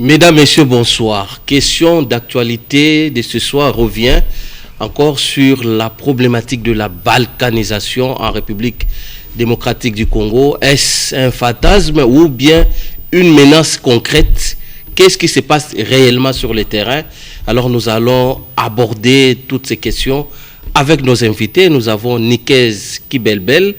Mesdames, Messieurs, bonsoir. Question d'actualité de ce soir revient encore sur la problématique de la balkanisation en République démocratique du Congo. Est-ce un fantasme ou bien une menace concrète? Qu'est-ce qui se passe réellement sur le terrain? Alors nous allons aborder toutes ces questions avec nos invités. Nous avons Nikez Kibelbel.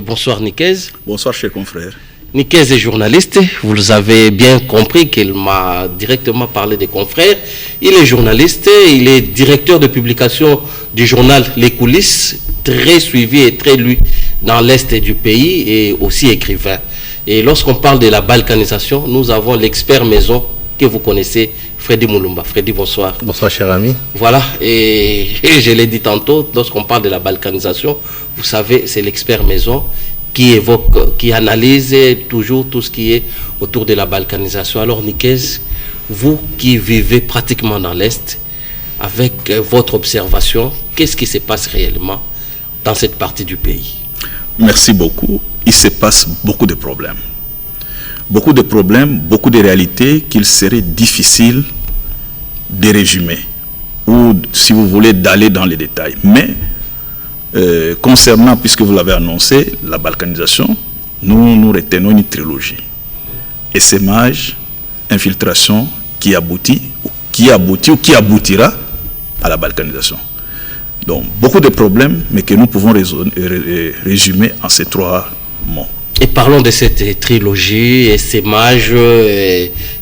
Bonsoir Nikez. Bonsoir chers confrères. Nikez est journaliste, vous avez bien compris qu'il m'a directement parlé des confrères. Il est journaliste, il est directeur de publication du journal Les Coulisses, très suivi et très lu dans l'Est du pays et aussi écrivain. Et lorsqu'on parle de la balkanisation, nous avons l'expert maison que vous connaissez, Freddy Moulumba. Freddy, bonsoir. Bonsoir cher ami. Voilà, et je l'ai dit tantôt, lorsqu'on parle de la balkanisation, vous savez, c'est l'expert maison qui évoque, qui analyse toujours tout ce qui est autour de la balkanisation. Alors Nikez, vous qui vivez pratiquement dans l'Est, avec votre observation, qu'est-ce qui se passe réellement dans cette partie du pays? Merci beaucoup. Il se passe beaucoup de problèmes. Beaucoup de problèmes, beaucoup de réalités qu'il serait difficile de résumer ou, si vous voulez, d'aller dans les détails. Mais concernant, puisque vous l'avez annoncé, la balkanisation, nous retenons une trilogie. Essaimage, infiltration, qui aboutit ou qui aboutira à la balkanisation. Donc, beaucoup de problèmes, mais que nous pouvons résumer en ces trois mots. Et parlons de cette trilogie, essaimage,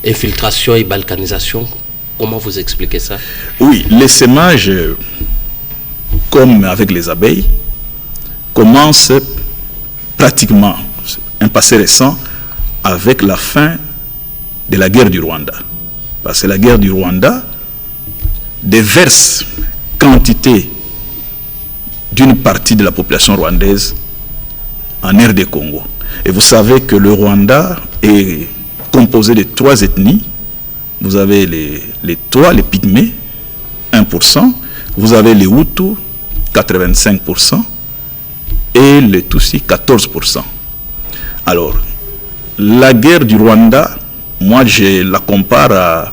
infiltration et balkanisation. Comment vous expliquez ça? Oui, l'essaimage, comme avec les abeilles, commence pratiquement, un passé récent, avec la fin de la guerre du Rwanda. Parce que la guerre du Rwanda déverse quantité d'une partie de la population rwandaise en RD Congo. Et vous savez que le Rwanda est composé de trois ethnies. Vous avez les Tois, les Pygmées, 1%. Vous avez les Hutus, 85%. Et les Tutsis, 14%. Alors, la guerre du Rwanda, moi je la compare à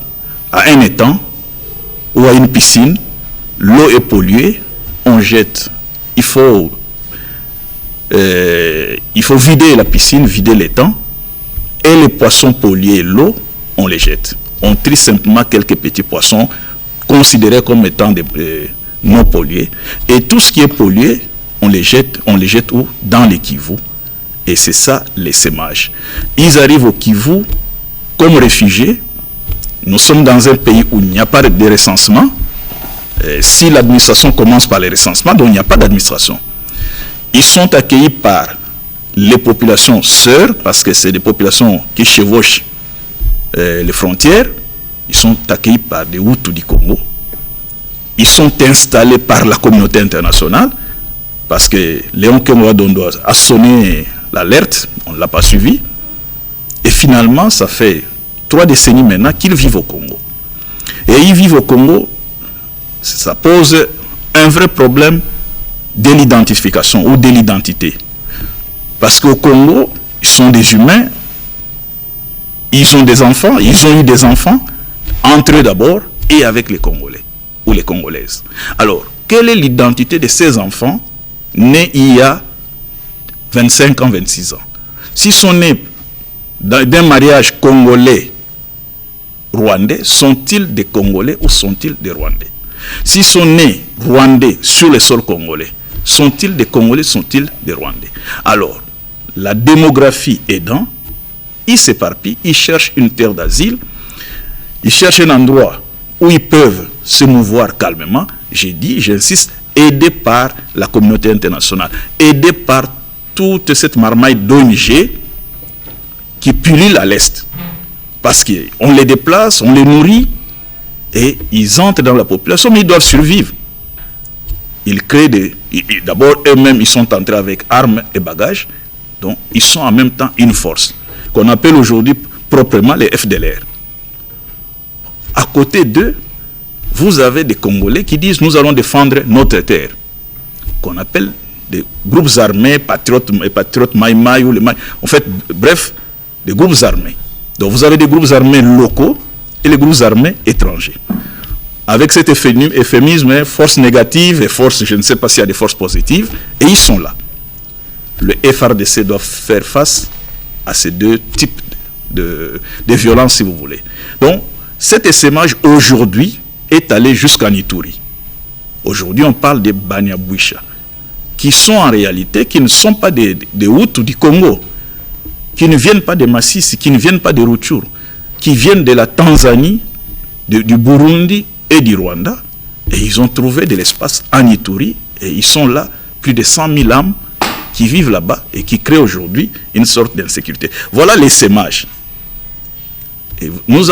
un étang ou à une piscine. L'eau est polluée, on jette. Il faut vider la piscine, vider l'étang, et les poissons pollués, l'eau, on les jette. On trie simplement quelques petits poissons considérés comme étant non pollués, et tout ce qui est pollué, on les jette où? Dans les Kivu. Et c'est ça l'essaimage. Ils arrivent au Kivu comme réfugiés. Nous sommes dans un pays où il n'y a pas de recensement. Si l'administration commence par les recensements, donc il n'y a pas d'administration. Ils sont accueillis par les populations sœurs, parce que c'est des populations qui chevauchent les frontières. Ils sont accueillis par des Hutus du Congo. Ils sont installés par la communauté internationale, parce que Léon Kemoa Dondo a sonné l'alerte, on ne l'a pas suivi. Et finalement, ça fait 3 décennies maintenant qu'ils vivent au Congo. Et ils vivent au Congo, ça pose un vrai problème de l'identification ou de l'identité. Parce qu'au Congo, ils sont des humains, ils ont des enfants, ils ont eu des enfants, entre eux d'abord, et avec les Congolais ou les Congolaises. Alors, quelle est l'identité de ces enfants nés il y a 25 ans, 26 ans? S'ils sont nés d'un mariage congolais-rwandais, sont-ils des Congolais ou sont-ils des Rwandais? S'ils sont nés rwandais sur le sol congolais, sont-ils des Congolais, sont-ils des Rwandais? Alors, la démographie aidant, ils s'éparpillent, ils cherchent une terre d'asile, ils cherchent un endroit où ils peuvent se mouvoir calmement, j'ai dit, j'insiste, aidés par la communauté internationale, aidés par toute cette marmaille d'ONG qui pullule à l'Est. Parce qu'on les déplace, on les nourrit, et ils entrent dans la population, mais ils doivent survivre. Ils créent d'abord eux-mêmes, ils sont entrés avec armes et bagages, donc ils sont en même temps une force, qu'on appelle aujourd'hui proprement les FDLR. À côté d'eux, vous avez des Congolais qui disent nous allons défendre notre terre, qu'on appelle des groupes armés, patriotes Maïmaï ou les Maï. En fait, bref, des groupes armés. Donc vous avez des groupes armés locaux et les groupes armés étrangers. Avec cet euphémisme, force négative et force, je ne sais pas s'il y a des forces positives, et ils sont là. Le FARDC doit faire face à ces deux types de violences, si vous voulez. Donc, cet essaimage aujourd'hui est allé jusqu'en Ituri. Aujourd'hui, on parle des Banyabwisha, qui sont en réalité, qui ne sont pas des Hutus du Congo, qui ne viennent pas des Massis, qui ne viennent pas des Rutshuru, qui viennent de la Tanzanie, du Burundi et du Rwanda, et ils ont trouvé de l'espace en Ituri, et ils sont là, plus de 100 000 âmes qui vivent là-bas et qui créent aujourd'hui une sorte d'insécurité. Voilà l'essaimage. Et nous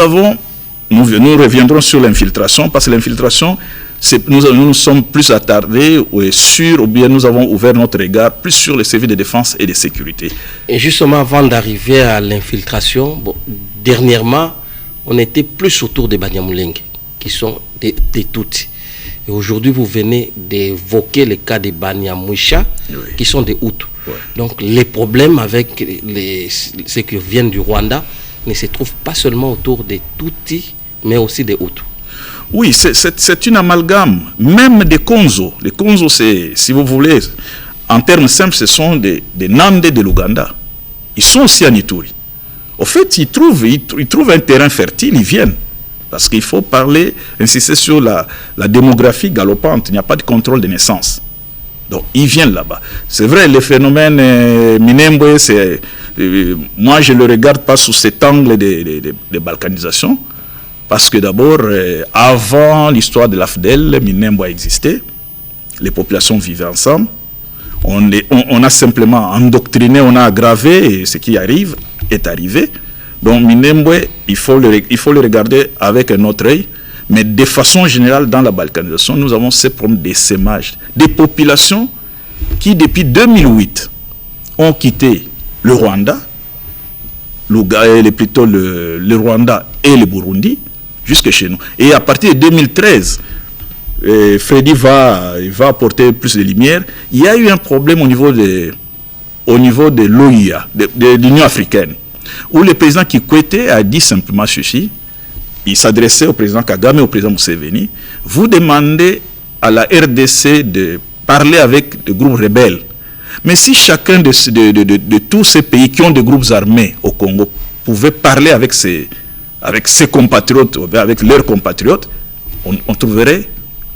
reviendrons sur l'infiltration, parce que l'infiltration, nous sommes plus attardés sur, ou bien nous avons ouvert notre regard plus sur les services de défense et de sécurité. Et justement, avant d'arriver à l'infiltration, dernièrement, on était plus autour des Banyamulenge, qui sont des Tutsis. Et aujourd'hui, vous venez d'évoquer le cas des Banyamwisha, qui sont des Hutus. Ouais. Donc, les problèmes avec ceux qui viennent du Rwanda ne se trouvent pas seulement autour des Tutsis, mais aussi des Hutus. Oui, c'est une amalgame, même des Konzo. Les Konzo, si vous voulez, en termes simples, ce sont des Nandés de l'Ouganda. Ils sont aussi en Ituri. Au fait, ils trouvent un terrain fertile, ils viennent. Parce qu'il faut insister sur la démographie galopante. Il n'y a pas de contrôle de naissance. Donc, ils viennent là-bas. C'est vrai, le phénomène Minembwe, moi, je ne le regarde pas sous cet angle de balkanisation. Parce que d'abord, avant l'histoire de l'AFDEL, Minembwe existait. Les populations vivaient ensemble. On a simplement endoctriné, on a aggravé, et ce qui arrive est arrivé. Donc Minembwe, il faut le regarder avec un autre œil. Mais de façon générale, dans la balkanisation, nous avons ces problèmes d'essaimage. Des populations qui, depuis 2008, ont quitté le Rwanda, plutôt le Rwanda et le Burundi, jusque chez nous. Et à partir de 2013, Freddy va apporter plus de lumière. Il y a eu un problème au niveau de l'OIA, de l'Union africaine, où le président Kikwete a dit simplement ceci. Il s'adressait au président Kagame et au président Museveni. Vous demandez à la RDC de parler avec des groupes rebelles. Mais si chacun de tous ces pays qui ont des groupes armés au Congo pouvait parler avec ses compatriotes, avec leurs compatriotes, on trouverait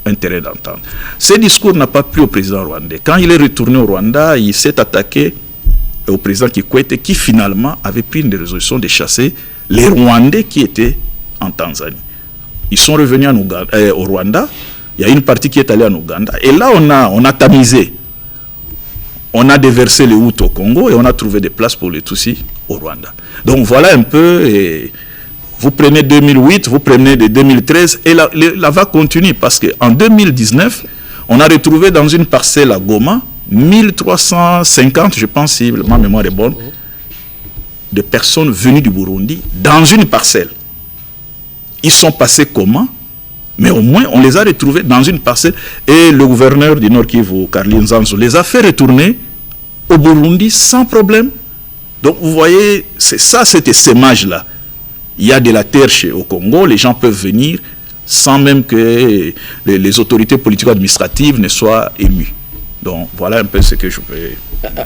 un terrain d'entente. Ce discours n'a pas plu au président rwandais. Quand il est retourné au Rwanda, il s'est attaqué au président Kikwete, qui finalement avait pris une résolution de chasser les Rwandais qui étaient en Tanzanie. Ils sont revenus au Rwanda. Il y a une partie qui est allée en Ouganda. Et là, on a tamisé. On a déversé les Hutus au Congo et on a trouvé des places pour les Tutsis au Rwanda. Donc voilà un peu. Vous prenez 2008, vous prenez de 2013 et la vague continue parce qu'en 2019, on a retrouvé dans une parcelle à Goma 1350, je pense, si ma mémoire est bonne, de personnes venues du Burundi dans une parcelle. Ils sont passés comment? Mais au moins, on les a retrouvés dans une parcelle. Et le gouverneur du Nord Kivu, Carlin Zanzo, les a fait retourner au Burundi sans problème. Donc, vous voyez, c'est ça, cet essaimage-là. Il y a de la terre au Congo, les gens peuvent venir sans même que les autorités politico-administratives ne soient émues. Donc, voilà un peu ce que je peux...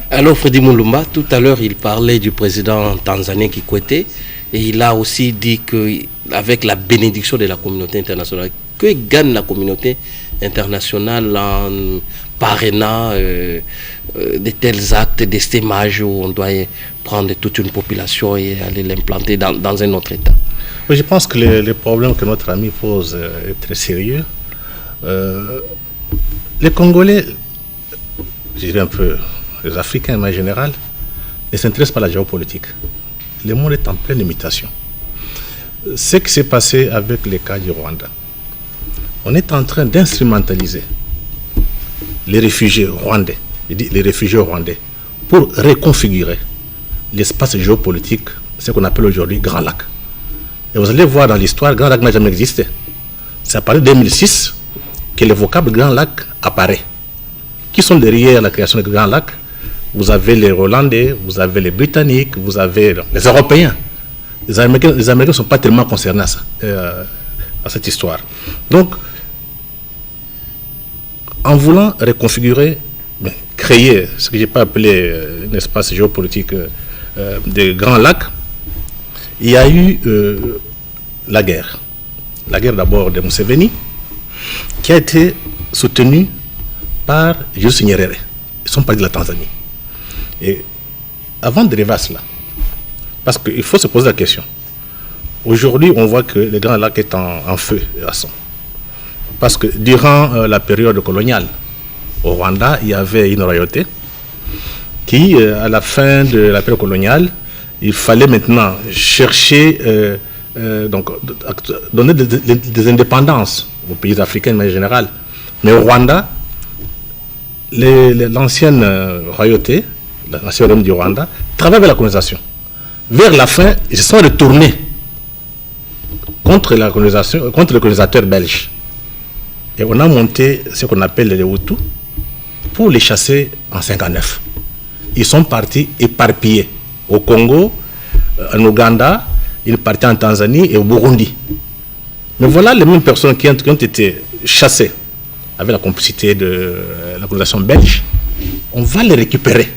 Alors, Freddy Mulumba, tout à l'heure, il parlait du président tanzanien Kikwete, et il a aussi dit qu'avec la bénédiction de la communauté internationale, que gagne la communauté internationale en parrainant de tels actes d'essaimage où on doit prendre toute une population et aller l'implanter dans un autre État? Oui, je pense que le problème que notre ami pose est très sérieux. Les Congolais, je dirais un peu les Africains en général, ne s'intéressent pas à la géopolitique. Le monde est en pleine imitation. Ce qui s'est passé avec les cas du Rwanda, on est en train d'instrumentaliser les réfugiés rwandais, pour reconfigurer l'espace géopolitique, ce qu'on appelle aujourd'hui Grand Lac. Et vous allez voir dans l'histoire, Grand Lac n'a jamais existé. C'est à partir de 2006 que le vocable Grand Lac apparaît. Qui sont derrière la création du Grand Lac? Vous avez les Hollandais, vous avez les Britanniques, vous avez les Européens. les Américains ne sont pas tellement concernés à cette histoire. Donc, en voulant reconfigurer, créer ce que je n'ai pas appelé un espace géopolitique des Grands Lacs, il y a eu la guerre. La guerre d'abord de Museveni, qui a été soutenue par Julius Nyerere. Ils sont partis de la Tanzanie. Et avant d'arriver à cela, parce qu'il faut se poser la question. Aujourd'hui, on voit que le Grand Lac est en feu et à sang. Parce que durant la période coloniale, au Rwanda, il y avait une royauté qui, à la fin de la période coloniale, il fallait maintenant chercher, donc, donner des indépendances aux pays africains en général. Mais au Rwanda, l'ancienne royauté, l'ancien royaume du Rwanda, travaille avec la colonisation. Vers la fin, ils se sont retournés contre la colonisation, contre les colonisateurs belges. Et on a monté ce qu'on appelle les Hutus pour les chasser en 1959. Ils sont partis éparpillés au Congo, en Ouganda, ils partaient en Tanzanie et au Burundi. Mais voilà les mêmes personnes qui ont été chassées avec la complicité de la colonisation belge. On va les récupérer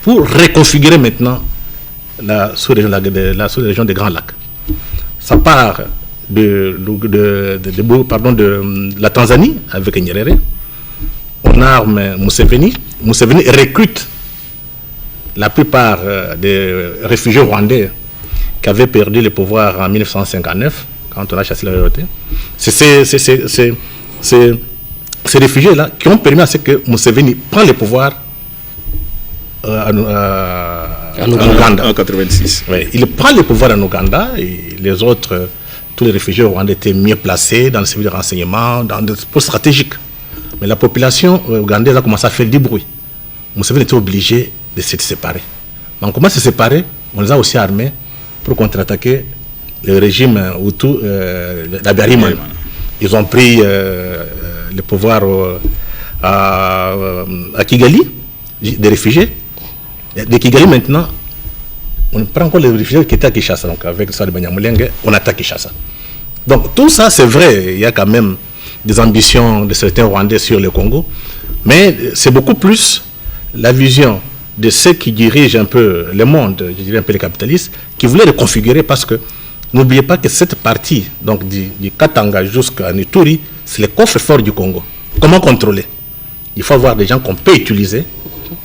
pour reconfigurer maintenant la sous-région des Grands Lacs. Ça part de la Tanzanie avec Nyerere. On arme Museveni. Museveni recrute la plupart des réfugiés rwandais qui avaient perdu le pouvoir en 1959, quand on a chassé la royauté. C'est ces réfugiés-là qui ont permis à ce que Museveni prenne le pouvoir en Ouganda. En 86. Oui, il prend le pouvoir en Ouganda et les autres, tous les réfugiés rwandais étaient mieux placés dans le service de renseignement, dans des postes stratégiques. Mais la population ougandaise a commencé à faire du bruit. Museveni était obligé de se séparer. Mais on commence à se séparer, on les a aussi armés pour contre-attaquer le régime Hutu d'Abiyarimana. Ils ont pris le pouvoir à Kigali, des réfugiés. De Kigali maintenant, on prend encore les réfugiés qui étaient à Kinshasa, donc avec ça de Banyamulenge, on attaque Kinshasa. Donc tout ça c'est vrai, il y a quand même des ambitions de certains Rwandais sur le Congo, mais c'est beaucoup plus la vision de ceux qui dirigent un peu le monde, je dirais un peu les capitalistes, qui voulaient le configurer parce que n'oubliez pas que cette partie, donc du Katanga jusqu'à Ituri, c'est le coffre-fort du Congo. Comment contrôler? Il faut avoir des gens qu'on peut utiliser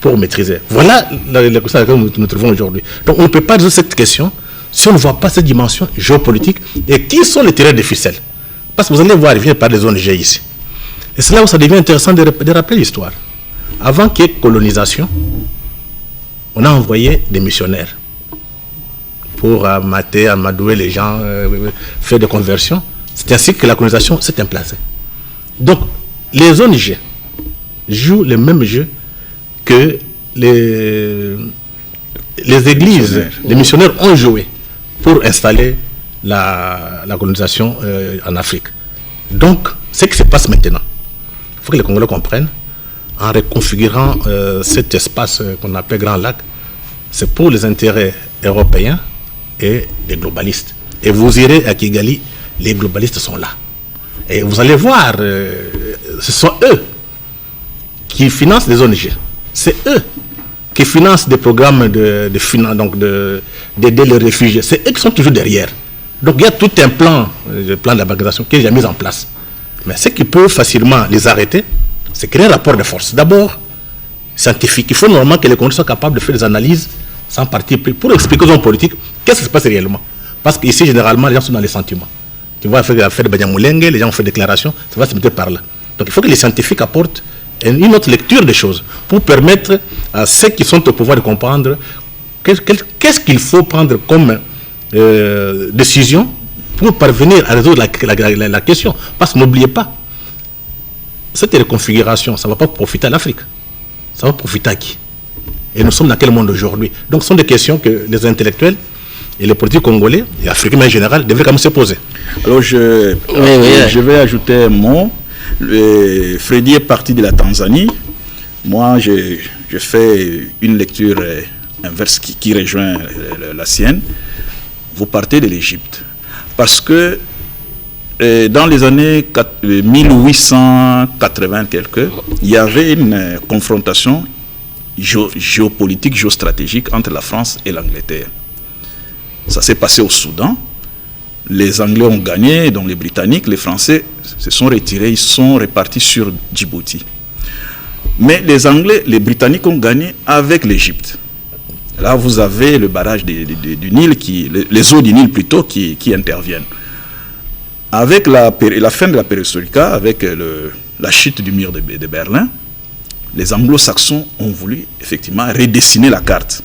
pour maîtriser. Voilà la question à laquelle nous nous trouvons aujourd'hui. Donc on ne peut pas résoudre cette question si on ne voit pas cette dimension géopolitique et qui sont les tireurs de ficelle. Parce que vous allez voir, il vient par des ONG ici. Et c'est là où ça devient intéressant de rappeler l'histoire. Avant qu'il y ait colonisation, on a envoyé des missionnaires pour mater, amadouer les gens, faire des conversions. C'est ainsi que la colonisation s'est implacée. Donc, les ONG jouent le même jeu que les églises, les missionnaires ont joué pour installer la colonisation en Afrique. Donc, ce qui se passe maintenant, il faut que les Congolais comprennent, en reconfigurant cet espace qu'on appelle Grand Lac, c'est pour les intérêts européens et des globalistes. Et vous irez à Kigali, les globalistes sont là. Et vous allez voir, ce sont eux qui financent les ONG. C'est eux qui financent des programmes d'aider les réfugiés. C'est eux qui sont toujours derrière. Donc il y a tout un plan, le plan de la bancarisation qui est déjà mis en place. Mais ce qui peut facilement les arrêter, c'est créer un rapport de force. D'abord, scientifique. Il faut normalement que les Congolais soient capables de faire des analyses sans parti pris pour expliquer aux hommes politiques qu'est-ce qui se passe réellement. Parce qu'ici, généralement, les gens sont dans les sentiments. Tu vois, faire de Banyamulenge, les gens ont fait des déclarations, ça va se mettre par là. Donc il faut que les scientifiques apportent une autre lecture des choses pour permettre à ceux qui sont au pouvoir de comprendre qu'est-ce qu'il faut prendre comme décision pour parvenir à résoudre la question. Parce que n'oubliez pas, cette reconfiguration, ça ne va pas profiter à l'Afrique. Ça va profiter à qui? Et nous sommes dans quel monde aujourd'hui? Donc ce sont des questions que les intellectuels et les politiques congolais, et africains en général, devraient quand même se poser. Alors je vais ajouter un mot. Freddy est parti de la Tanzanie. Moi, je fais une lecture inverse qui rejoint la sienne. vous partez de l'Égypte. Parce que dans les années 1880 quelques, il y avait une confrontation géopolitique, géostratégique entre la France et l'Angleterre. Ça s'est passé au Soudan. Les Anglais ont gagné, donc les Britanniques, les Français se sont retirés, ils sont répartis sur Djibouti. Mais les Britanniques ont gagné avec l'Égypte. Là, vous avez le barrage du Nil, les eaux du Nil plutôt, qui interviennent. Avec la fin de la perestroïka, avec la chute du mur de Berlin, les anglo-saxons ont voulu effectivement redessiner la carte.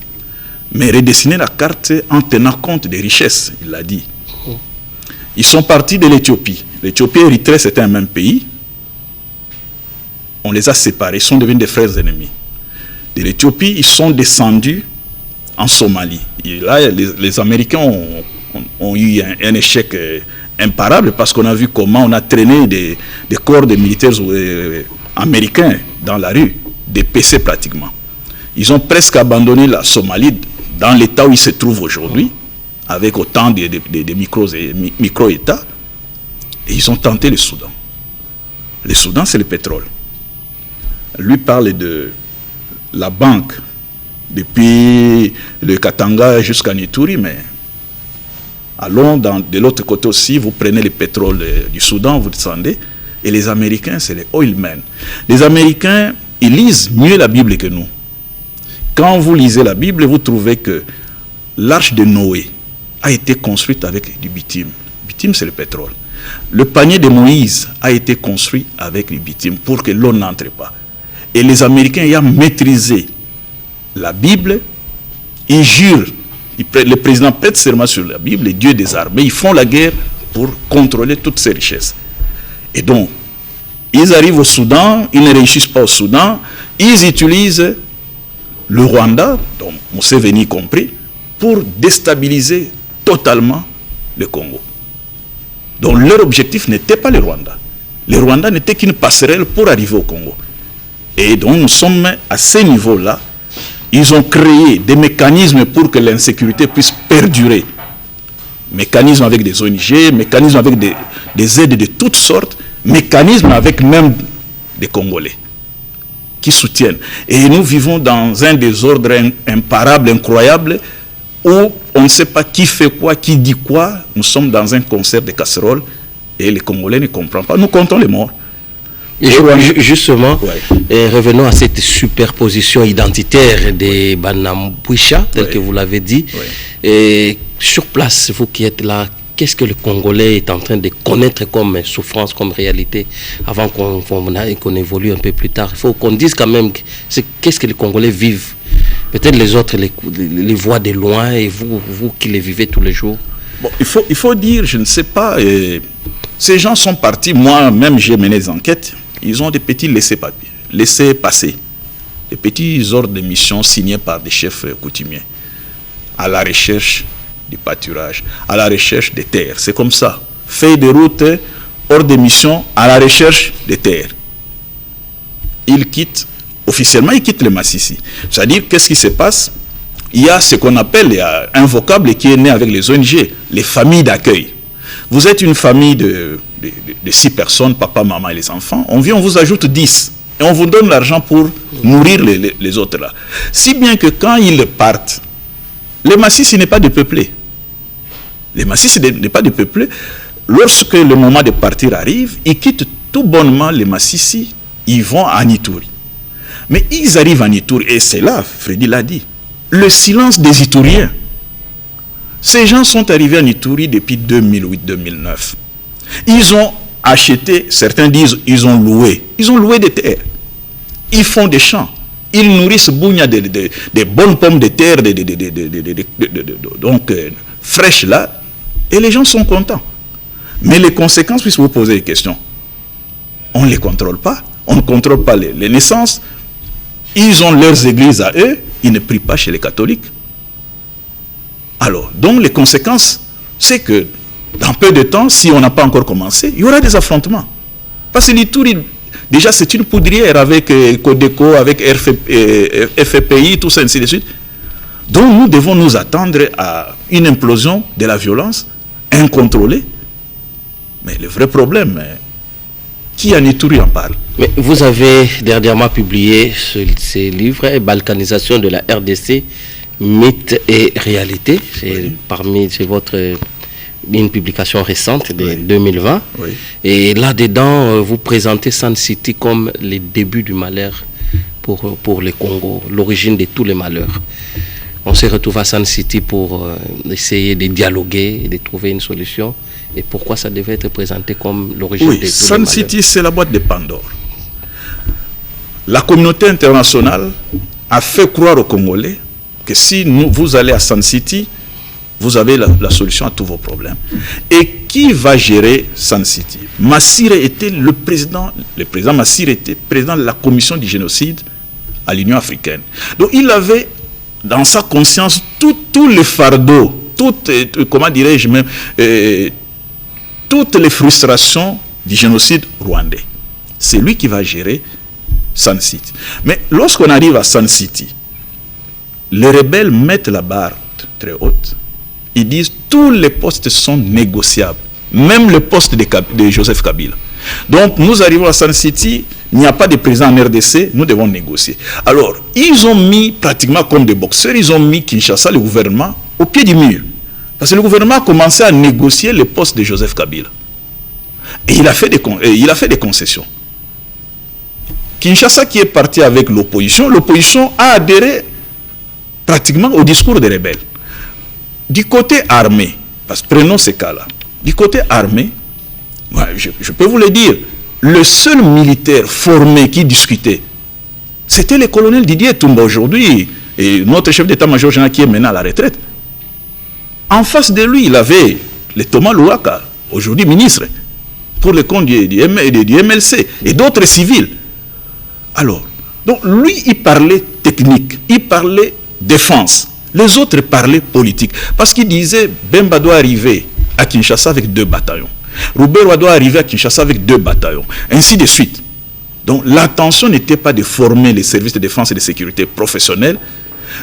Mais redessiner la carte en tenant compte des richesses, il l'a dit. Ils sont partis de l'Éthiopie. L'Éthiopie et l'Érythrée, c'était un même pays. On les a séparés, ils sont devenus des frères ennemis. De l'Éthiopie, ils sont descendus en Somalie. Et là, les Américains ont eu un échec imparable parce qu'on a vu comment on a traîné des corps de militaires américains dans la rue, des PC pratiquement. Ils ont presque abandonné la Somalie dans l'état où ils se trouvent aujourd'hui, avec autant de micro-États, et ils ont tenté le Soudan. Le Soudan, c'est le pétrole. Lui parle de la banque depuis le Katanga jusqu'à Nituri, mais allons de l'autre côté aussi, vous prenez le pétrole du Soudan, vous descendez, et les Américains, c'est les oilmen. Les Américains, ils lisent mieux la Bible que nous. Quand vous lisez la Bible, vous trouvez que l'arche de Noé a été construite avec du bitume. Le bitume, c'est le pétrole. Le panier de Moïse a été construit avec du bitume pour que l'eau n'entre pas. Et les Américains ayant maîtrisé la Bible, ils jurent, le président prête serment sur la Bible, les dieux des armées, ils font la guerre pour contrôler toutes ces richesses. Et donc, ils arrivent au Soudan, ils ne réussissent pas au Soudan, ils utilisent le Rwanda, donc Museveni compris, pour déstabiliser totalement le Congo. Donc leur objectif n'était pas le Rwanda. Le Rwanda n'était qu'une passerelle pour arriver au Congo. Et donc nous sommes à ce niveau-là. Ils ont créé des mécanismes pour que l'insécurité puisse perdurer. Mécanismes avec des ONG, mécanismes avec des aides de toutes sortes, mécanismes avec même des Congolais qui soutiennent. Et nous vivons dans un désordre imparable, incroyable, où on ne sait pas qui fait quoi, qui dit quoi. Nous sommes dans un concert de casseroles et les Congolais ne comprennent pas. Nous comptons les morts. Et justement, revenons à cette superposition identitaire des Banambouisha, tel que vous l'avez dit. Et sur place, vous qui êtes là, qu'est-ce que le Congolais est en train de connaître comme souffrance, comme réalité, avant qu'on évolue un peu plus tard? Il faut qu'on dise quand même qu'est-ce que les Congolais vivent. Peut-être les autres les voient de loin, et vous qui les vivez tous les jours. Bon, il faut dire, je ne sais pas, ces gens sont partis, moi-même j'ai mené des enquêtes, ils ont des petits laissés-passer, des petits ordres de mission signés par des chefs coutumiers, à la recherche du pâturage, à la recherche des terres. C'est comme ça. Feuille de route, ordre de mission, à la recherche des terres. Officiellement, ils quittent le Massissi. C'est-à-dire, qu'est-ce qui se passe? Il y a ce qu'on appelle un vocable qui est né avec les ONG, les familles d'accueil. Vous êtes une famille de 6 personnes, papa, maman et les enfants. On vient, on vous ajoute 10. Et on vous donne l'argent pour nourrir les autres là. Si bien que quand ils partent, le Massissi n'est pas dépeuplé. Le Massissi n'est pas dépeuplé. Lorsque le moment de partir arrive, ils quittent tout bonnement le Massissi, ils vont à Nituri. Mais ils arrivent à Nituri, et c'est là, Freddy l'a dit, le silence des Ituriens. Ces gens sont arrivés à Nituri depuis 2008-2009. Ils ont acheté, certains disent, ils ont loué des terres. Ils font des champs. Ils nourrissent Bounia des bonnes pommes de terre, donc fraîches là, et les gens sont contents. Mais les conséquences, puisque vous posez des questions, on ne les contrôle pas. On ne contrôle pas les naissances. Ils ont leurs églises à eux, ils ne prient pas chez les catholiques. Alors, donc les conséquences, c'est que dans peu de temps, si on n'a pas encore commencé, il y aura des affrontements. Parce que l'Ituri, déjà c'est une poudrière avec Codeco, avec FPI, tout ça, ainsi de suite. Donc nous devons nous attendre à une implosion de la violence incontrôlée. Mais le vrai problème, qui en Ituri en parle? Mais vous avez dernièrement publié ces livres, Balkanisation de la RDC, mythe et réalité. C'est une publication récente de 2020. Oui. Et là-dedans, vous présentez Sun City comme les débuts du malheur pour le Congo, l'origine de tous les malheurs. On se retrouve à Sun City pour essayer de dialoguer et de trouver une solution. Et pourquoi ça devait être présenté comme l'origine de tous les malheurs? Sun City, c'est la boîte de Pandore. La communauté internationale a fait croire aux Congolais que si vous allez à Sun City, vous avez la solution à tous vos problèmes. Et qui va gérer Sun City? Massire était le président Massire était président de la commission du génocide à l'Union africaine. Donc il avait dans sa conscience tous les fardeaux, toutes les frustrations du génocide rwandais. C'est lui qui va gérer Sun City. Mais lorsqu'on arrive à Sun City, les rebelles mettent la barre très haute. Ils disent tous les postes sont négociables, même le poste de Joseph Kabila. Donc nous arrivons à Sun City, il n'y a pas de président en RDC, nous devons négocier. Alors, ils ont mis pratiquement comme des boxeurs, ils ont mis Kinshasa, le gouvernement, au pied du mur. Parce que le gouvernement a commencé à négocier le poste de Joseph Kabila. Et il a fait des concessions. Kinshasa qui est parti avec l'opposition a adhéré pratiquement au discours des rebelles. Du côté armé, parce que prenons ces cas-là, du côté armé, je peux vous le dire, le seul militaire formé qui discutait, c'était le colonel Didier Toumba aujourd'hui, et notre chef d'état-major général qui est maintenant à la retraite. En face de lui, il avait le Thomas Louaka, aujourd'hui ministre, pour le compte du MLC, et d'autres civils. Alors, donc lui, il parlait technique, il parlait défense. Les autres parlaient politique. Parce qu'il disait, Bemba doit arriver à Kinshasa avec 2 bataillons. Roubaix doit arriver à Kinshasa avec 2 bataillons. Ainsi de suite. Donc l'intention n'était pas de former les services de défense et de sécurité professionnels,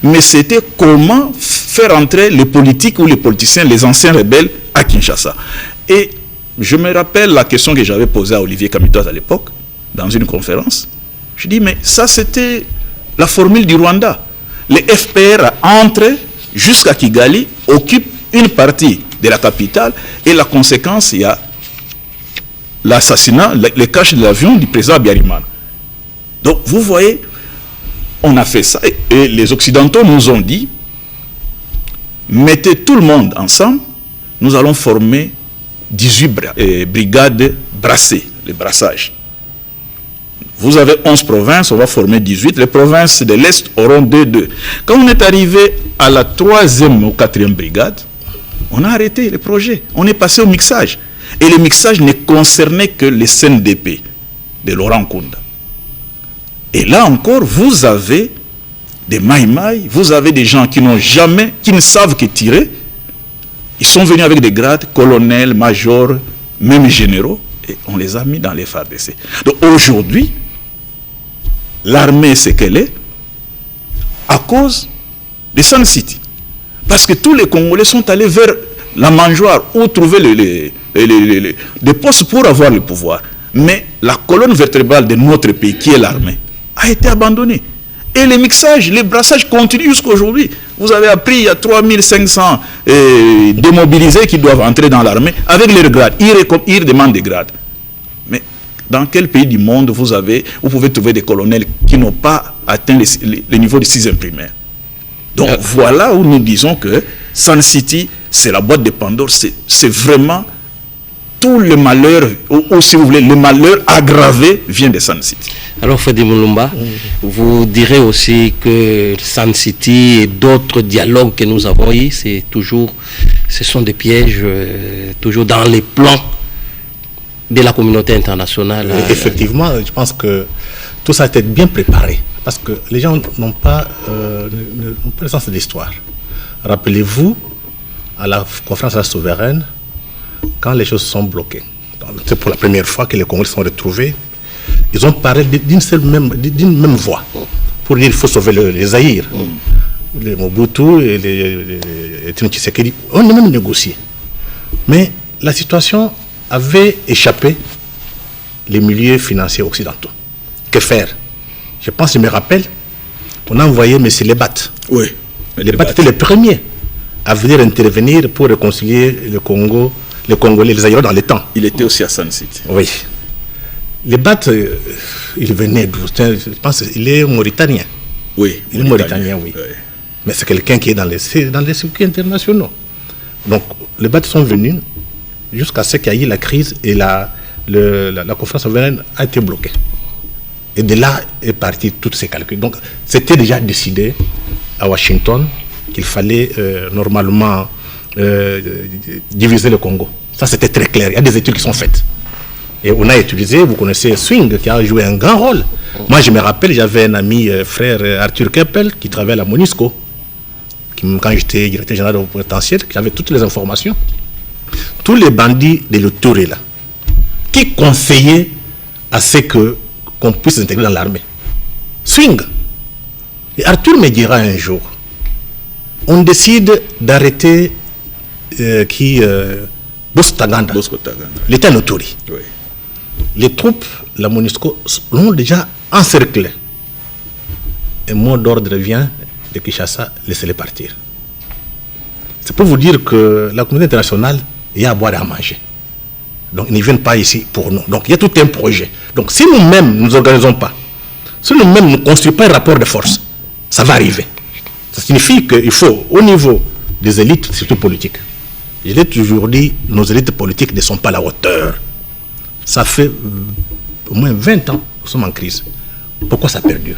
mais c'était comment faire entrer les politiques ou les politiciens, les anciens rebelles à Kinshasa. Et je me rappelle la question que j'avais posée à Olivier Kamitoise à l'époque, dans une conférence. Je dis, mais ça c'était la formule du Rwanda. Les FPR entrent jusqu'à Kigali, occupent une partie de la capitale, et la conséquence, il y a l'assassinat, le cache de l'avion du président Habyarimana. Donc, vous voyez, on a fait ça, et les Occidentaux nous ont dit, mettez tout le monde ensemble, nous allons former 18 brigades brassées, les brassages. Vous avez 11 provinces, on va former 18. Les provinces de l'Est auront 2-2. Quand on est arrivé à la 3e ou 4e brigade, on a arrêté le projet. On est passé au mixage. Et le mixage ne concernait que les CNDP de Laurent Nkunda. Et là encore, vous avez des maïmaï, vous avez des gens qui ne savent que tirer. Ils sont venus avec des grades, colonels, majors, même généraux, et on les a mis dans les FARDC. Donc aujourd'hui, l'armée, c'est qu'elle est à cause de Sun City. Parce que tous les Congolais sont allés vers la mangeoire où trouver des postes pour avoir le pouvoir. Mais la colonne vertébrale de notre pays, qui est l'armée, a été abandonnée. Et les mixages, les brassages continuent jusqu'à aujourd'hui. Vous avez appris, il y a 3500 démobilisés qui doivent entrer dans l'armée avec leurs grades. Ils demandent des grades. Mais dans quel pays du monde vous pouvez trouver des colonels qui n'ont pas atteint le niveau de 6e primaire? Donc voilà où nous disons que Sun City, c'est la boîte de Pandore, c'est vraiment tout le malheur, ou si vous voulez, le malheur aggravé vient de Sun City. Alors Freddy Mulumba, vous direz aussi que Sun City et d'autres dialogues que nous avons eus, ce sont des pièges toujours dans les plans de la communauté internationale. Effectivement, je pense que tout ça a été bien préparé, parce que les gens n'ont pas le sens de l'histoire. Rappelez-vous, à la conférence souveraine, quand les choses sont bloquées, c'est pour la première fois que les Congolais sont retrouvés, ils ont parlé d'une même voix pour dire qu'il faut sauver les Zaïre. les Mobutu et les Tshisekedi, on a même négocié. Mais la situation avait échappé les milieux financiers occidentaux. Que faire? Je pense, je me rappelle, on a envoyé M. Lebat. Oui. Lebat était le premier à venir intervenir pour réconcilier le Congo, les Congolais, les ailleurs dans les temps. Il était aussi à Sun City. Oui. Lebat, il venait d'où? Je pense qu'il est mauritanien. Oui. Il est mauritanien, oui. Mais c'est quelqu'un qui est dans les circuits internationaux. Donc, les Lebat sont venus jusqu'à ce qu'il y ait la crise et la conférence souveraine a été bloquée. Et de là est parti tous ces calculs. Donc, c'était déjà décidé à Washington qu'il fallait normalement diviser le Congo. Ça, c'était très clair. Il y a des études qui sont faites. Et on a utilisé, vous connaissez Swing, qui a joué un grand rôle. Moi, je me rappelle, j'avais un ami, frère Arthur Keppel, qui travaillait à la MONUSCO. Quand j'étais directeur général au potentiel, qui avait toutes les informations. Tous les bandits de l'autorité là, qui conseillaient à ce qu'on puisse s'intégrer dans l'armée. Swing. Et Arthur me dira un jour, on décide d'arrêter Bostaganda. L'État notori. Oui. Les troupes, la MONUSCO, l'ont déjà encerclé. Un mot d'ordre vient de Kinshasa, laissez-les partir. C'est pour vous dire que la communauté internationale, il y a à boire et à manger. Donc, ils ne viennent pas ici pour nous. Donc, il y a tout un projet. Donc, si nous-mêmes, nous n'organisons pas, si nous-mêmes ne construisons pas un rapport de force, ça va arriver. Ça signifie qu'il faut, au niveau des élites, surtout politiques, je l'ai toujours dit, nos élites politiques ne sont pas à la hauteur. Ça fait au moins 20 ans que nous sommes en crise. Pourquoi ça perdure?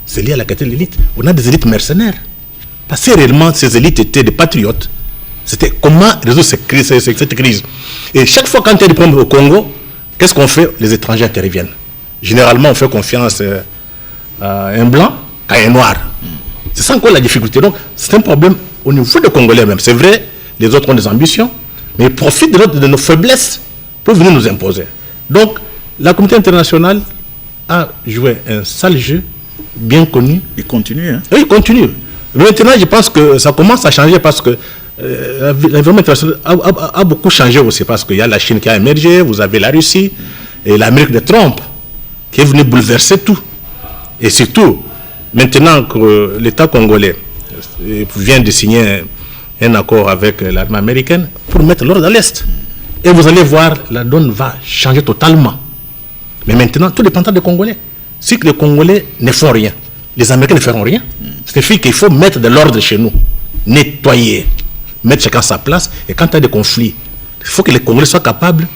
C'est lié à la qualité de l'élite. On a des élites mercenaires. Parce que réellement, ces élites étaient des patriotes. C'était comment résoudre cette crise. Et chaque fois quand il y a des problèmes au Congo, qu'est-ce qu'on fait? Les étrangers interviennent. Généralement, on fait confiance à un blanc, à un noir. C'est ça encore la difficulté. Donc, c'est un problème au niveau des Congolais même. C'est vrai, les autres ont des ambitions, mais ils profitent de nos faiblesses pour venir nous imposer. Donc, la communauté internationale a joué un sale jeu, bien connu. Il continue, hein? Oui, il continue. Mais maintenant, je pense que ça commence à changer parce que l'environnement international a beaucoup changé aussi, parce qu'il y a la Chine qui a émergé, vous avez la Russie et l'Amérique de Trump qui est venu bouleverser tout. Et surtout, maintenant que l'État congolais vient de signer un accord avec l'armée américaine pour mettre l'ordre à l'Est. Et vous allez voir, la donne va changer totalement. Mais maintenant, tout dépendra des Congolais. Si les Congolais ne font rien, les Américains ne feront rien. Ça signifie qu'il faut mettre de l'ordre chez nous, nettoyer, mettre chacun à sa place. Et quand il y a des conflits, il faut que les Congolais soient capables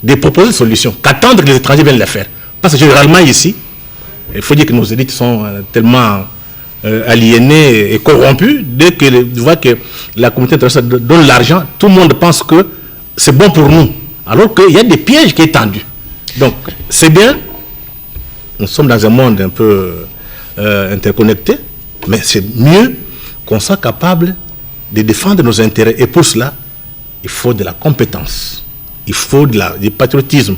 de proposer des solutions, qu'attendre que les étrangers viennent les faire. Parce que généralement ici, il faut dire que nos élites sont tellement aliénées et corrompues. Dès qu'ils voient que la communauté internationale donne l'argent, tout le monde pense que c'est bon pour nous. Alors qu'il y a des pièges qui sont tendus. Donc, c'est bien. Nous sommes dans un monde un peu interconnecté, mais c'est mieux qu'on soit capable de défendre nos intérêts. Et pour cela, il faut de la compétence, il faut du patriotisme,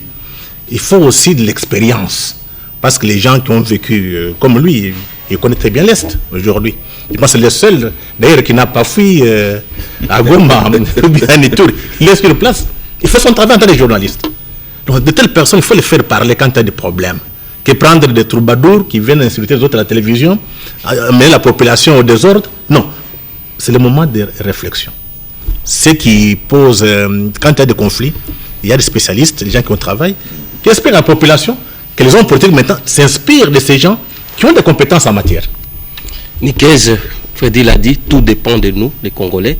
il faut aussi de l'expérience. Parce que les gens qui ont vécu comme lui, ils connaissent très bien l'Est aujourd'hui. Je pense que c'est le seul, d'ailleurs, qui n'a pas fui à Goma ou bien à Ituri. Il est sur place. Il fait son travail en tant que journaliste. Donc, de telles personnes, il faut les faire parler quand il y a des problèmes. Que prendre des troubadours qui viennent insulter les autres à la télévision, amener la population au désordre. Non. C'est le moment de réflexion. Ce qui pose, quand il y a des conflits, il y a des spécialistes, des gens qui ont travaillé, qui expliquent à la population que les hommes politiques maintenant s'inspirent de ces gens qui ont des compétences en matière. Nicaise, Freddy l'a dit, tout dépend de nous, les Congolais,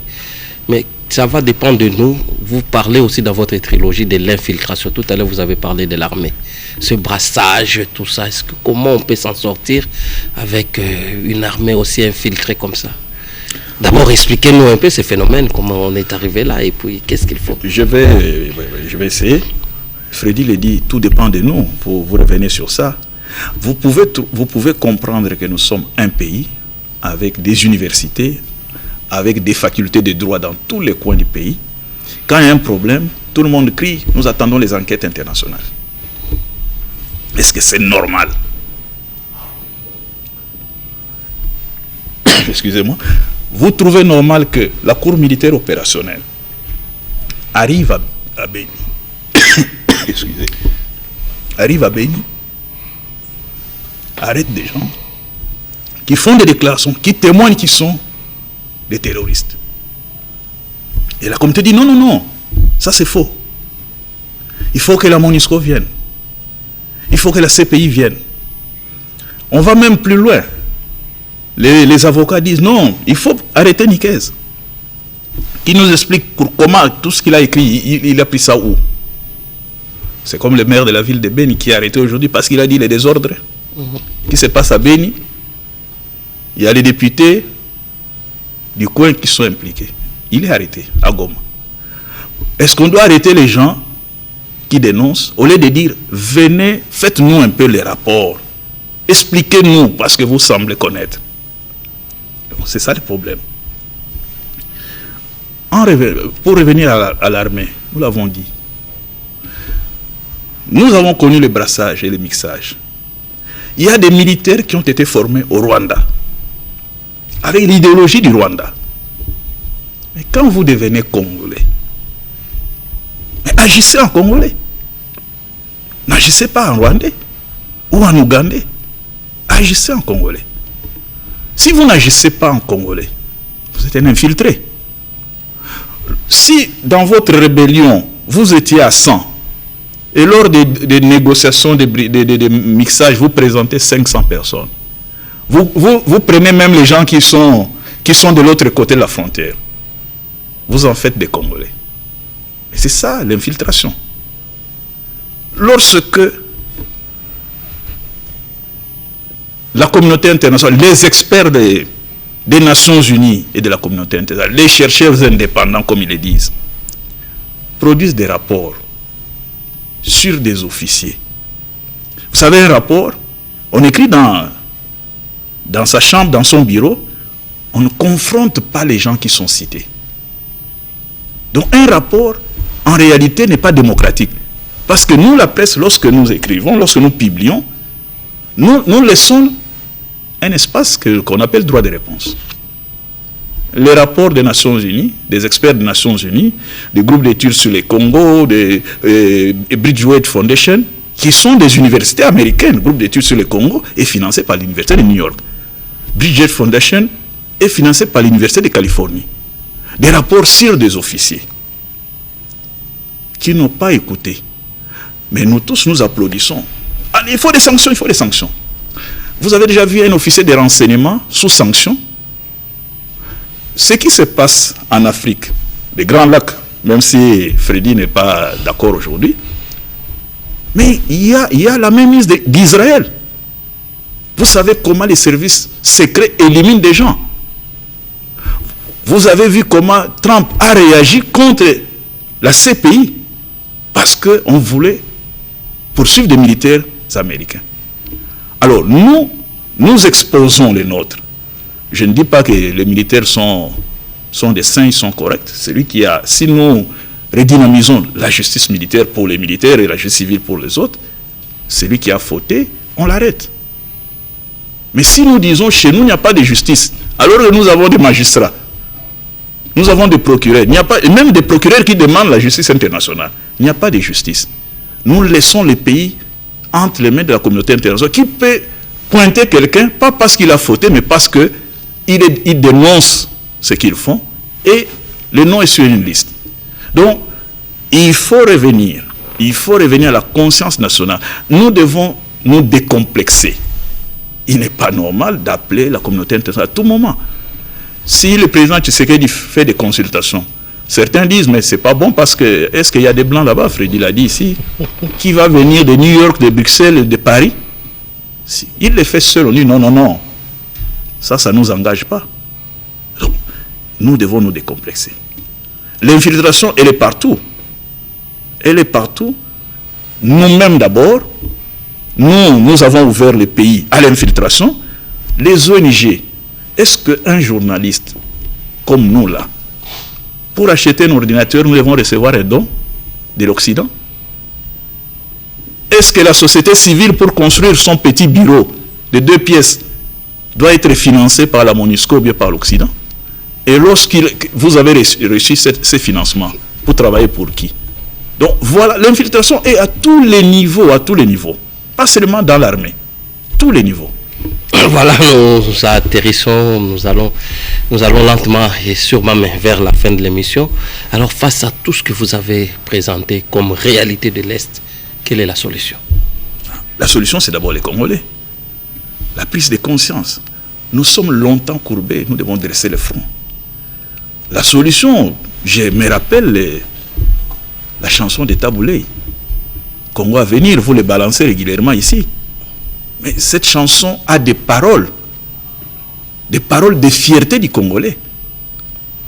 mais ça va dépendre de nous. Vous parlez aussi dans votre trilogie de l'infiltration. Tout à l'heure, vous avez parlé de l'armée. Ce brassage, tout ça, comment on peut s'en sortir avec une armée aussi infiltrée comme ça? D'abord, expliquez-nous un peu ce phénomène, comment on est arrivé là, et puis qu'est-ce qu'il faut? Je vais essayer. Freddy le dit, tout dépend de nous. Vous revenez sur ça. Vous pouvez comprendre que nous sommes un pays avec des universités, avec des facultés de droit dans tous les coins du pays. Quand il y a un problème, tout le monde crie, nous attendons les enquêtes internationales. Est-ce que c'est normal? excusez-moi, vous trouvez normal que la cour militaire opérationnelle arrive à Béni, excusez, arrive à Béni, arrête des gens qui font des déclarations, qui témoignent qu'ils sont des terroristes. Et la communauté dit non, non, non, ça c'est faux. Il faut que la MONUSCO vienne. Il faut que la CPI vienne. On va même plus loin. Les avocats disent non, il faut arrêter Nikez. Qui nous explique comment tout ce qu'il a écrit, il a pris ça où? C'est comme le maire de la ville de Béni qui est arrêté aujourd'hui parce qu'il a dit les désordres qui se passent à Béni. Il y a les députés du coin qui sont impliqués. Il est arrêté à Goma. Est-ce qu'on doit arrêter les gens qui dénoncent au lieu de dire venez, faites-nous un peu les rapports, expliquez-nous parce que vous semblez connaître. Donc, c'est ça le problème. Pour revenir à l'armée, nous l'avons dit, nous avons connu le brassage et le mixage. Il y a des militaires qui ont été formés au Rwanda avec l'idéologie du Rwanda. Mais quand vous devenez Congolais, mais agissez en Congolais. N'agissez pas en Rwandais ou en Ougandais. Agissez en Congolais. Si vous n'agissez pas en Congolais, vous êtes un infiltré. Si dans votre rébellion, vous étiez à 100, et lors des négociations, des mixages, vous présentez 500 personnes, vous prenez même les gens qui sont de l'autre côté de la frontière. Vous en faites des Congolais. Et c'est ça l'infiltration. Lorsque la communauté internationale, les experts des Nations Unies et de la communauté internationale, les chercheurs indépendants comme ils le disent, produisent des rapports sur des officiers. Vous savez, un rapport, on écrit dans sa chambre, dans son bureau, on ne confronte pas les gens qui sont cités. Donc un rapport, en réalité, n'est pas démocratique. Parce que nous, la presse, lorsque nous écrivons, lorsque nous publions, nous laissons un espace qu'on appelle droit de réponse. Les rapports des Nations Unies, des experts des Nations Unies, des groupes d'études sur les Congo, des Bridgewater Foundation, qui sont des universités américaines. Le groupe d'études sur le Congo est financé par l'université de New York. Bridgewater Foundation est financé par l'université de Californie. Des rapports sur des officiers qui n'ont pas écouté. Mais nous tous, nous applaudissons. Allez, il faut des sanctions, il faut des sanctions. Vous avez déjà vu un officier de renseignement sous sanction? Ce qui se passe en Afrique, les Grands Lacs, même si Freddy n'est pas d'accord aujourd'hui, mais il y a la même mise d'Israël. Vous savez comment les services secrets éliminent des gens. Vous avez vu comment Trump a réagi contre la CPI parce qu'on voulait poursuivre des militaires américains. Alors nous exposons les nôtres. Je ne dis pas que les militaires sont des saints, ils sont corrects. Si nous redynamisons la justice militaire pour les militaires et la justice civile pour les autres, celui qui a fauté, on l'arrête. Mais si nous disons chez nous, il n'y a pas de justice, alors que nous avons des magistrats, nous avons des procureurs, il n'y a pas, et même des procureurs qui demandent la justice internationale, il n'y a pas de justice. Nous laissons les pays entre les mains de la communauté internationale qui peut pointer quelqu'un, pas parce qu'il a fauté, mais parce qu'il dénonce ce qu'ils font, et le nom est sur une liste. Donc, il faut revenir à la conscience nationale. Nous devons nous décomplexer. Il n'est pas normal d'appeler la communauté internationale à tout moment. Si le président Tshisekedi fait des consultations, certains disent, mais c'est pas bon parce que, est-ce qu'il y a des blancs là-bas? Freddy l'a dit ici. Qui va venir de New York, de Bruxelles, de Paris? Si il le fait seul, on dit non, non, non. Ça ne nous engage pas. Donc, nous devons nous décomplexer. L'infiltration, elle est partout. Elle est partout. Nous-mêmes d'abord, nous avons ouvert le pays à l'infiltration. Les ONG, est-ce qu'un journaliste comme nous là, pour acheter un ordinateur, nous devons recevoir un don de l'Occident? Est-ce que la société civile, pour construire son petit bureau de 2 pièces, doit être financé par la MONUSCO ou bien par l'Occident. Et lorsque vous avez reçu ces financements, vous travaillez pour qui? Donc voilà, l'infiltration est à tous les niveaux, pas seulement dans l'armée, tous les niveaux. Voilà, nous atterrissons, nous allons lentement et sûrement vers la fin de l'émission. Alors face à tout ce que vous avez présenté comme réalité de l'Est, quelle est la solution? La solution, c'est d'abord les Congolais. La prise de conscience. Nous sommes longtemps courbés, nous devons dresser le front. La solution, je me rappelle la chanson de Taboulé. Congo à venir, vous les balancez régulièrement ici. Mais cette chanson a des paroles de fierté du Congolais.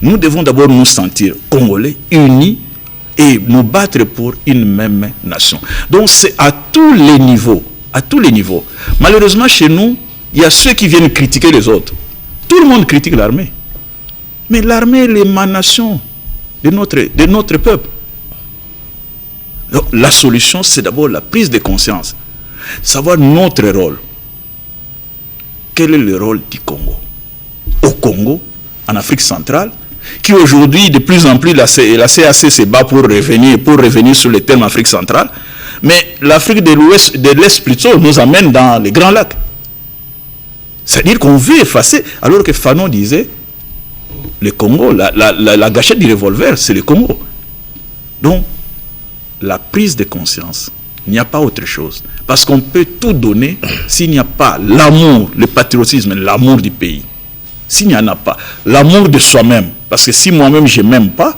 Nous devons d'abord nous sentir Congolais, unis, et nous battre pour une même nation. Donc c'est à tous les niveaux. Malheureusement, chez nous, il y a ceux qui viennent critiquer les autres. Tout le monde critique l'armée. Mais l'armée est l'émanation de notre peuple. Donc, la solution, c'est d'abord la prise de conscience. Savoir notre rôle. Quel est le rôle du Congo? Au Congo, en Afrique centrale, qui aujourd'hui, de plus en plus, la CAC se bat pour revenir sur le terme Afrique centrale, mais l'Afrique de l'Est plutôt nous amène dans les Grands Lacs. C'est-à-dire qu'on veut effacer, alors que Fanon disait, le Congo, la gâchette du revolver, c'est le Congo. Donc, la prise de conscience, il n'y a pas autre chose. Parce qu'on peut tout donner s'il n'y a pas l'amour, le patriotisme, l'amour du pays. S'il n'y en a pas, l'amour de soi-même. Parce que si moi-même je ne m'aime pas,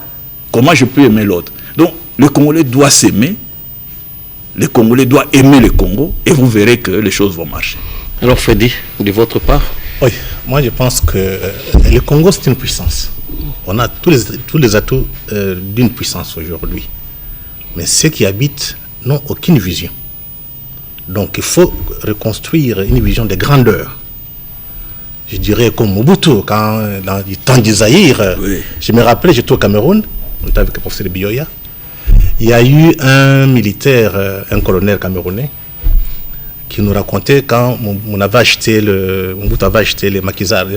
comment je peux aimer l'autre? Donc, le Congolais doit s'aimer. Le Congolais doit aimer le Congo. Et vous verrez que les choses vont marcher. Alors, Freddy, de votre part? Oui, moi je pense que le Congo c'est une puissance. On a tous les atouts d'une puissance aujourd'hui. Mais ceux qui habitent n'ont aucune vision. Donc il faut reconstruire une vision de grandeur. Je dirais comme Mobutu, quand dans le temps du Zaïre, oui. Je me rappelle, j'étais au Cameroun, on était avec le professeur Bioya. Il y a eu un militaire, un colonel camerounais, qui nous racontait quand Mobutu avait acheté les maquisards,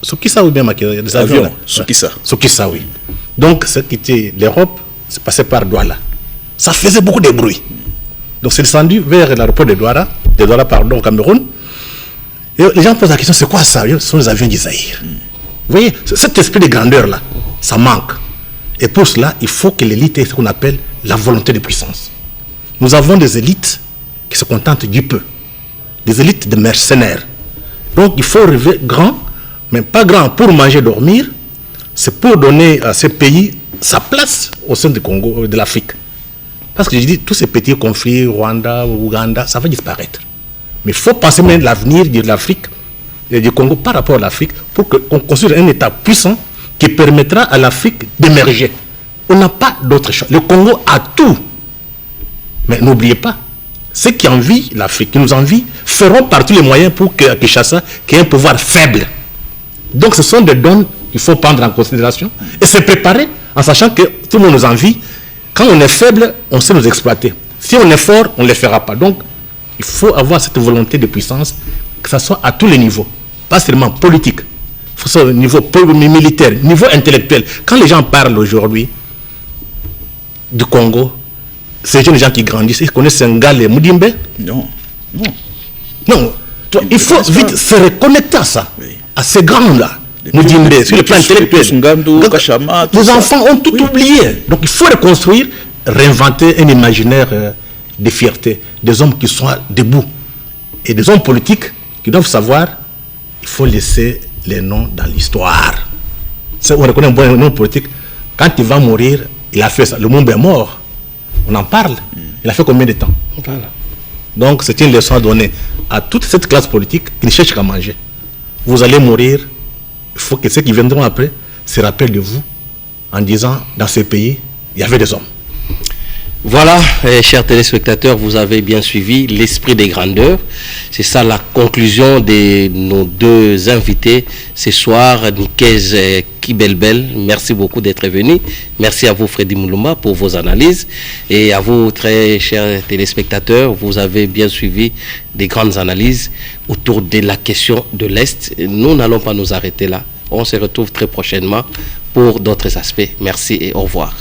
Sokisa ou bien maquisards, des avions. Sokisa, oui. Donc ce qui était l'Europe, c'est passé par Douala. Ça faisait beaucoup de bruit. Donc c'est descendu vers l'aéroport de Douala au Cameroun. Et les gens posent la question, c'est quoi ça? Ce sont les avions du Zaïre. Vous voyez, cet esprit de grandeur-là, ça manque. Et pour cela, il faut que l'élite ait ce qu'on appelle la volonté de puissance. Nous avons des élites qui se contentent du peu. Des élites de mercenaires. Donc il faut rêver grand, mais pas grand pour manger, dormir. C'est pour donner à ces pays sa place au sein du Congo, de l'Afrique. Parce que je dis, tous ces petits conflits, Rwanda, Ouganda, ça va disparaître. Mais il faut penser même l'avenir de l'Afrique et du Congo par rapport à l'Afrique pour qu'on construise un État puissant qui permettra à l'Afrique d'émerger. On n'a pas d'autre choix. Le Congo a tout. Mais n'oubliez pas, ceux qui envient l'Afrique, qui nous envient, feront par tous les moyens pour que Kinshasa, qui ait un pouvoir faible. Donc ce sont des dons qu'il faut prendre en considération et se préparer en sachant que tout le monde nous envie. Quand on est faible, on sait nous exploiter. Si on est fort, on ne les fera pas. Donc, il faut avoir cette volonté de puissance, que ce soit à tous les niveaux, pas seulement politique, il faut au niveau militaire, niveau intellectuel. Quand les gens parlent aujourd'hui du Congo, ces jeunes gens qui grandissent, ils connaissent Senghal et Mudimbe? Non. Il faut vite se reconnecter à ça, oui. À ces grands-là. Mudimbe, sur le plan intellectuel. Les enfants ont tout oublié. Donc il faut reconstruire, réinventer un imaginaire de fierté, des hommes qui sont debout. Et des hommes politiques qui doivent savoir, il faut laisser les noms dans l'histoire. On reconnaît un bon nom politique. Quand il va mourir, il a fait ça. Le monde est mort. On en parle. Il a fait combien de temps? Voilà. Donc c'est une leçon à donner à toute cette classe politique qui ne cherche qu'à manger. Vous allez mourir. Il faut que ceux qui viendront après se rappellent de vous en disant, dans ces pays, il y avait des hommes. Voilà, chers téléspectateurs, vous avez bien suivi l'esprit des grandeurs. C'est ça la conclusion de nos deux invités ce soir, Nikez Guy Belbel, merci beaucoup d'être venu. Merci à vous, Freddy Mulumba, pour vos analyses. Et à vous, très chers téléspectateurs, vous avez bien suivi des grandes analyses autour de la question de l'Est. Nous n'allons pas nous arrêter là. On se retrouve très prochainement pour d'autres aspects. Merci et au revoir.